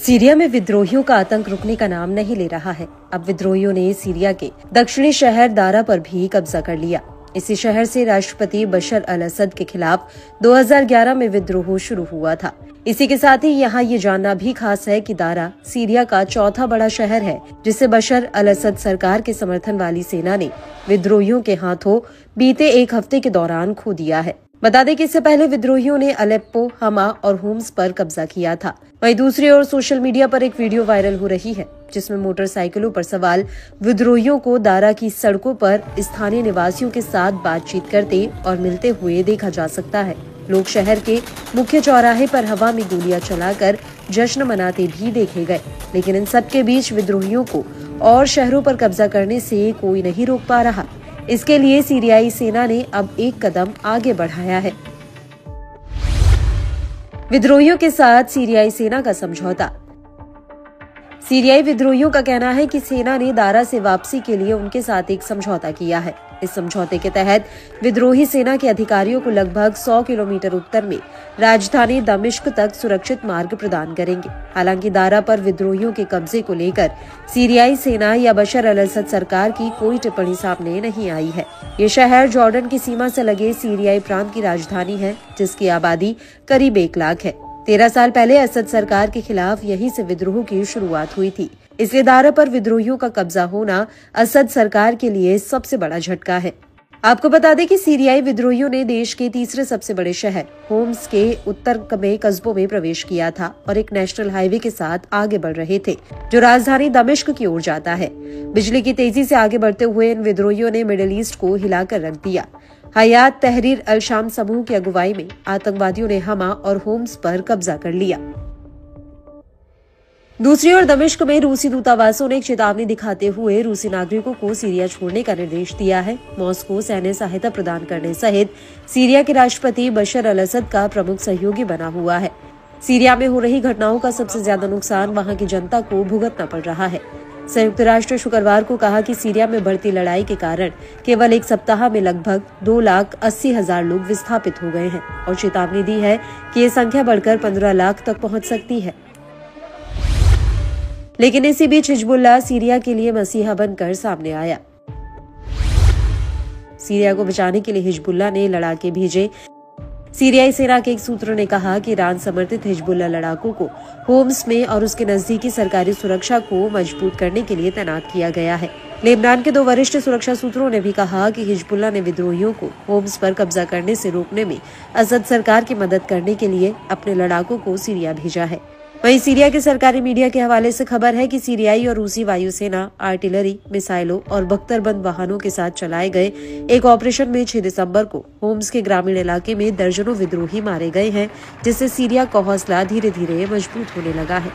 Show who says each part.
Speaker 1: Syria में विद्रोहियों का आतंक रुकने का नाम नहीं ले रहा है। अब विद्रोहियों ने सीरिया के दक्षिणी शहर दारा पर भी कब्जा कर लिया। इसी शहर से राष्ट्रपति बशर अल असद के खिलाफ 2011 में विद्रोह शुरू हुआ था। इसी के साथ ही यहाँ ये जानना भी खास है कि दारा सीरिया का चौथा बड़ा शहर है, जिसे बशर अल असद सरकार के समर्थन वाली सेना ने विद्रोहियों के हाथों बीते एक हफ्ते के दौरान खो दिया है। बता दें कि इससे पहले विद्रोहियों ने अलेप्पो, हमा और होम्स पर कब्जा किया था। वहीं दूसरी ओर सोशल मीडिया पर एक वीडियो वायरल हो रही है, जिसमें मोटरसाइकिलों पर सवार विद्रोहियों को दारा की सड़कों पर स्थानीय निवासियों के साथ बातचीत करते और मिलते हुए देखा जा सकता है। लोग शहर के मुख्य चौराहे पर हवा में गोलियां चलाकर जश्न मनाते भी देखे गए, लेकिन इन सब के बीच विद्रोहियों को और शहरों पर कब्जा करने से कोई नहीं रोक पा रहा। इसके लिए सीरियाई सेना ने अब एक कदम आगे बढ़ाया है। विद्रोहियों के साथ सीरियाई सेना का समझौता। सीरियाई विद्रोहियों का कहना है कि सेना ने दारा से वापसी के लिए उनके साथ एक समझौता किया है। इस समझौते के तहत विद्रोही सेना के अधिकारियों को लगभग 100 किलोमीटर उत्तर में राजधानी दमिश्क तक सुरक्षित मार्ग प्रदान करेंगे। हालांकि दारा पर विद्रोहियों के कब्जे को लेकर सीरियाई सेना या बशर अल असद सरकार की कोई टिप्पणी सामने नहीं आई है। ये शहर जॉर्डन की सीमा से लगे सीरियाई प्रांत की राजधानी है, जिसकी आबादी करीब 1 लाख है। 13 साल पहले असद सरकार के खिलाफ यहीं से विद्रोह की शुरुआत हुई थी। इसलिए दारा पर विद्रोहियों का कब्जा होना असद सरकार के लिए सबसे बड़ा झटका है। आपको बता दें कि सीरियाई विद्रोहियों ने देश के तीसरे सबसे बड़े शहर होम्स के उत्तर में कस्बों में प्रवेश किया था और एक नेशनल हाईवे के साथ आगे बढ़ रहे थे, जो राजधानी दमिश्क की ओर जाता है। बिजली की तेजी से आगे बढ़ते हुए इन विद्रोहियों ने मिडिल ईस्ट को हिलाकर रख दिया। हयात तहरीर अल शाम समूह की अगुवाई में आतंकवादियों ने हमा और होम्स पर कब्जा कर लिया। दूसरी ओर दमिश्क में रूसी दूतावासों ने एक चेतावनी दिखाते हुए रूसी नागरिकों को सीरिया छोड़ने का निर्देश दिया है। मॉस्को सैन्य सहायता प्रदान करने सहित सीरिया के राष्ट्रपति बशर अल असद का प्रमुख सहयोगी बना हुआ है। सीरिया में हो रही घटनाओं का सबसे ज्यादा नुकसान वहां की जनता को भुगतना पड़ रहा है। संयुक्त राष्ट्र शुक्रवार को कहा कि सीरिया में बढ़ती लड़ाई के कारण केवल एक सप्ताह में लगभग 2,80,000 लोग विस्थापित हो गए हैं और चेतावनी दी है कि ये संख्या बढ़कर 15 लाख तक पहुंच सकती है। लेकिन इसी बीच हिजबुल्लाह सीरिया के लिए मसीहा बनकर सामने आया। सीरिया को बचाने के लिए हिजबुल्लाह ने लड़ाके भेजे। सीरियाई सेना के एक सूत्र ने कहा कि ईरान समर्थित हिजबुल्लाह लड़ाकों को होम्स में और उसके नजदीकी सरकारी सुरक्षा को मजबूत करने के लिए तैनात किया गया है। लेबनान के 2 वरिष्ठ सुरक्षा सूत्रों ने भी कहा कि हिजबुल्लाह ने विद्रोहियों को होम्स पर कब्जा करने से रोकने में असद सरकार की मदद करने के लिए अपने लड़ाकों को सीरिया भेजा है। वहीं सीरिया के सरकारी मीडिया के हवाले से खबर है कि सीरियाई और रूसी वायुसेना आर्टिलरी, मिसाइलों और बख्तरबंद वाहनों के साथ चलाए गए एक ऑपरेशन में 6 दिसंबर को होम्स के ग्रामीण इलाके में दर्जनों विद्रोही मारे गए हैं, जिससे सीरिया का हौसला धीरे धीरे मजबूत होने लगा है।